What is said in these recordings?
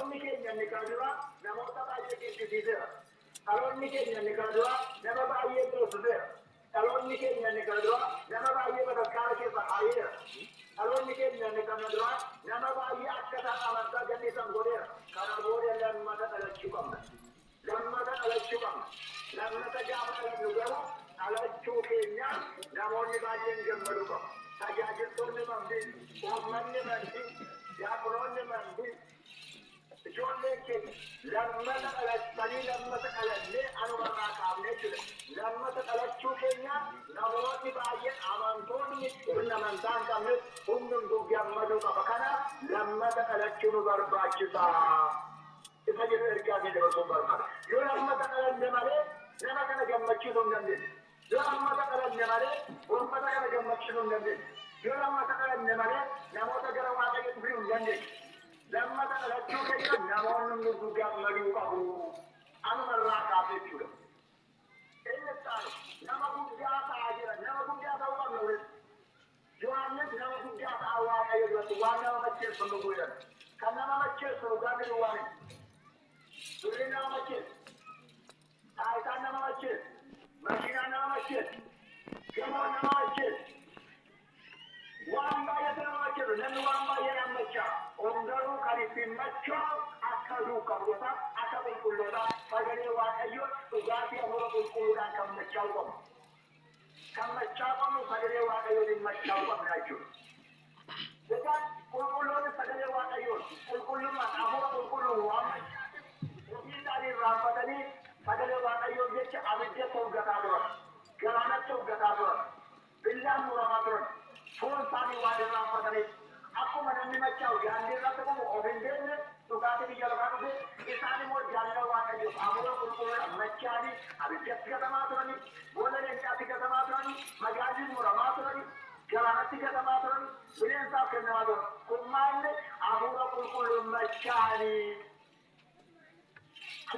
dhaloonni keenya inni kana dura namoota baay'ee geessisiiseera. Dhaloonni keenya inni kana dura nama baay'ee beeksiseera. Dhaloonni keenya inni kana dura nama baay'ee bataskaara keessa haayeera. Dhaloonni keenya inni kana dura nama baay'ee akka isaan amantaa jallisan godheera. Kana booda lammata dhalachuu qabna. Lammata dhalachuu qabna. Lammata gaafa dhalannu garuu dhalachuu keenya namoonni baay'een gammaduu qabu. Tajaajiltoonni mandii, uummanni mandii, diyaaqonoonni mandii, ijoolleen keenya lammata dhalatanii lammata dhalannee anumarraa kaafnee jira. Lammata dhalachuu keenya namoonni baay'een amantoonni sirna amantaa hin qabnes hundumtuu gammaduu qaba. Kanaaf lammata dhalachuu nu barbaachisa. Isa jedhu ergaa fi dabarsuu barbaada. Yoo lammata dhalanne malee nama kana gammachiisuu hin dandeenye. Yoo lammata dhalanne malee uummata kana gammachiisuu hin dandeenye. Yoo lammata dhalanne malee namoota gara waaqayyoo dhufuu hin dandeenye. Lammata dhalachuu keenya namoonni hundumtuu gammaduu qabu. Anumarraa kaafee jechuudha. Inni taa'u nama guddaa ta'aa jira. Nama guddaa ta'uu qabna waliin. Yohaannis nama guddaa ta'aa waaqayyo duratti waan nama macheessu nu godhan. Kan nama macheessu dhugaa jiru waan hin. Durri nama macheessu. Taayitaan nama macheessu. Makiinaan nama macheessu. Gamoon nama macheessu. Waan baay'ee nama macheessu. Namni waan baay'ee nama machaa. Ongaruu kan ittiin machaa'u akka duukamoota, akka qulqulloota, sagalee waaqayyoo dhugaatii hafuura qulqulluudhaan kan machaa'u qabu. Kan machaa'u qabnu sagalee waaqayyootiin machaa'u qabna jechuudha. Egaan qulqulloonni sagalee waaqayyoon qulqullummaan hafuura qulqulluun waan machaa'aniif ofii isaanii raanfatanii sagalee waaqayyoon jecha abidda hoggataa turan, galaanatti hoggataa turan, billaan muramaa turan, foon isaanii waan irraanfataniif. Akkuma namni machaa'u daandii irratti qabu of hin beekne dhugaatii biyya lafaa dhufe isaan immoo jaalala waaqayyoo hafuura qulqulluudhaan machaa'anii abiddatti gatamaa turanii boolla leencaatti gatamaa turanii magaalli muramaa turanii galaanatti gatamaa turanii bineensaaf kennamaa turan kun maallee hafuura qulqulluun machaa'anii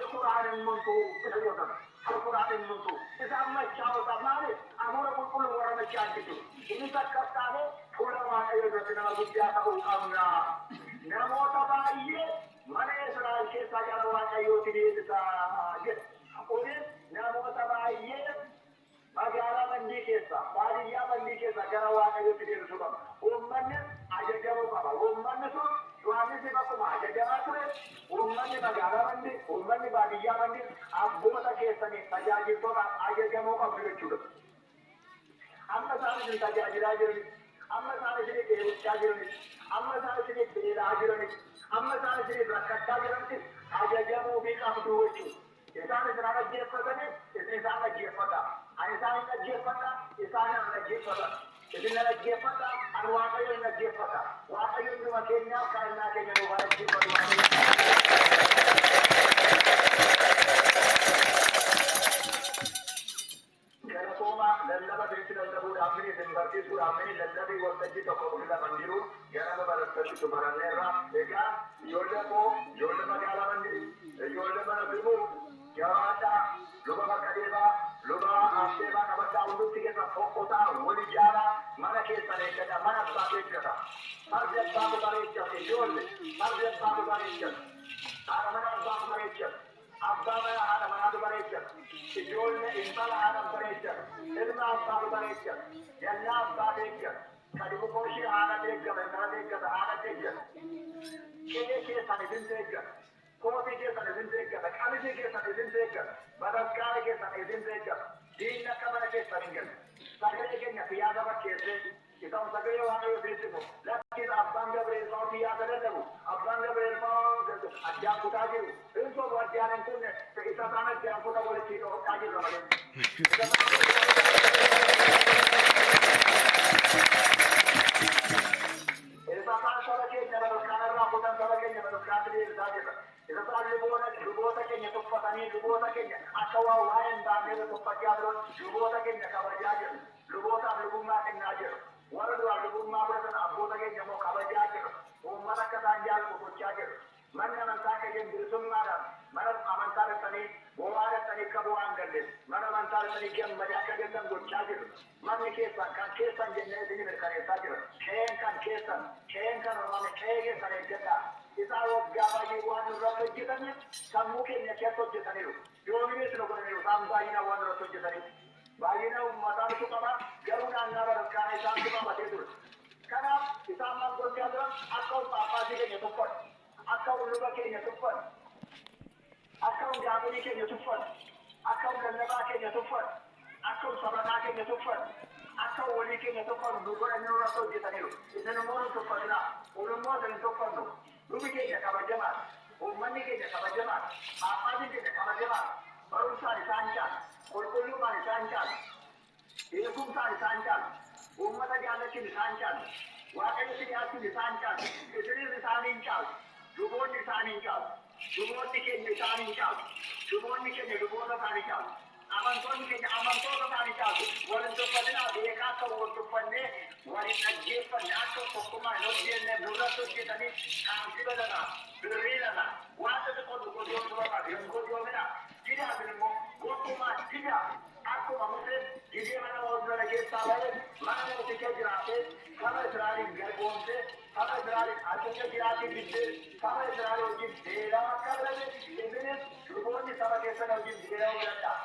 alquraan hin muntu isa jedhama alquraan hin muntu isaan machaa'u maali hafuura qulqulluun warra machaa'an jechuudha innis akkas taane fuula waaqayyoo irratti nama guddaa ta'uu qabna. Namoota baay'ee mana Israa'el keessaa gara waaqayyootti deebisaa jedha. Kunis namoota baay'ee magaalaa mandii keessaa, baadiyyaa mandii keessaa gara waaqayyootti deebisuu qaba. Uummanni ajajamuu qaba. Uummanni sun Yohaannis bakkuma ajajamaa ture. Uummanni magaalaa mandii, uummanni baadiyyaa mandii abboota keessanii tajaajiltootaaf ajajamuu qabu jechuudha. Amma isaan isin tajaajilaa jirani. Amma isaan isin deebichaa jirani. Amma isaan isin beelaa jirani. Amma isaan isin rakkachaa jiranitti ajajamuu fi qabduu jechuudha. Isaan isin ajjeeffatanii isin isaan ajjeeffata. Ani isaan hin ajjeeffata, isaan hin ajjeeffata. Isin hin ajjeeffata, ani waaqayyo hin ajjeeffata. Waaqayyo hunduma keenyaaf kadhannaa keenya nuuf ajjeeffatu. Lallaba beekti lallabuudhaaf mini isin barsiisuudhaaf mini lallabii waltajjii tokko laman jiru ganama barattasitu baranneerra. Egaa ijoollee koo ijoollee magaalaa mandii ijoollee mana firmuu jabaadhaa luba bakka deebaa luba asheebaa qabadhaa hundumti keessa fokkotaa wal ijaaraa mana keessan eeggata mana abbaa eeggata fardi abbaatu bareechate ijoollee fardi abbaatu bareechate haadha mana abbaatu bareechate. Abbaa mana haadha manaatu bareechata. Ijoollee intala haadha bareechata. Ilma abbaatu bareechata. Yannaa abbaa deeggata. Kadibu kooshii haadha deeggata. Intala deeggata. Haadha deeggata. Qe'ee keessan isin deeggata. Kootii keessan isin deeggata. Qamisii keessan isin deeggata. Bataskaara keessan isin deeggata. Diinni akka mana keessan hin galle. Sagalee keenya siyaasa bakkeessee isaan sagalee waaqayyoo beeksimu. Lakkiin abbaan Gabriel fa'aa siyaasa dadhabu. Abbaan Gabriel fa'aa addaan kutaa jiru. Insoo addaan hin kunne isa isaan addaan kutaa walitti hodhaa jirra malee. Isaan saba keenya bataskaanarraa kutan saba keenya bataskaatti deebisaa jirra. Isaan luboota keenya tuffatanii luboota keenya akka waa hin baafnee tuffachaa jiran luboota keenya kabajaa jiru. Lubootaaf lubummaa kennaa jiru. Warra duraan lubummaa fudhatan abboota keenya immoo kabajaa jiru. Uummata akka isaan jaalatu gochaa jiru. Manni amantaa keenya bilisummaadhaan mana amantaa dhaqanii bu'aa dhaqanii akka bu'aan galle mana amantaa dhaqanii gammadee akka gallan gochaa jiru. Manni keessan kan keessan jennee isin mirkaneessaa jiru. Qe'een kan keessan qe'een kan ormaame qe'ee keessan eeggadhaa. Isaa waggaa baay'ee waan sammuu keenya keessa hojjetaniiru. Yoomini isin ogonaniiru isaan baay'inaan waan irratti hojjetaniif. Baay'ina uummataatu qaba garuu naannaa barakkaana isaantu qabatee ture. Kanaaf isaan maal gochaa jiran akka ulfaafaatii keenya tuffatu, akka ulluba keenya tuffatu, akka hundaabilii keenya tuffatu, akka lallabaa keenya tuffatu, akka sabataa keenya tuffatu, akka walii keenya tuffatu nu godhanii irratti hojjetaniiru. Isin immoo nu tuffatinaa, immoo isin tuffannu. Lubi keenya kabajamaa, uummanni keenya kabajamaa, haadhaatiin keenya kabajamaa, barumsaan isaan caala, qulqullummaan isaan caala, beekumsaan isaan caala, uummata jaallachuun isaan caala, waaqayyotti dhiyaachuun isaan caala, isinis isaaniin caala, luboonni isaaniin caala, luboonni keenya isaaniin caala, luboonni keenya luboota isaanii caala, amantoonni keenya amantoota isaanii caalu, waliin tuffatinaa beekaa akka wal tuffannee waliin dhaggeeffanne akka tokkummaa hin hojjenne nurratti hojjetanii kaansiba lana birrii lana waan xixiqqoo godyoon tubamaa fi godyoomina didaatin immoo gochumaa dida akkuma Museen didee mana Waaqayyoo keessaa ba'e mana mootichaa jiraatee saba Israa'eliin garboomsee saba Israa'eliin ajaja jiraatee diddee saba Israa'el wajjin beelaa akka birabe isinis luboonni saba keessan wajjin beelaa godhadhaa.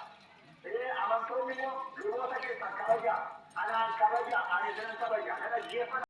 Amantoonni immoo luboota keessan kabaja, anaan kabaja, ani isinan kabaja, kana jeefana.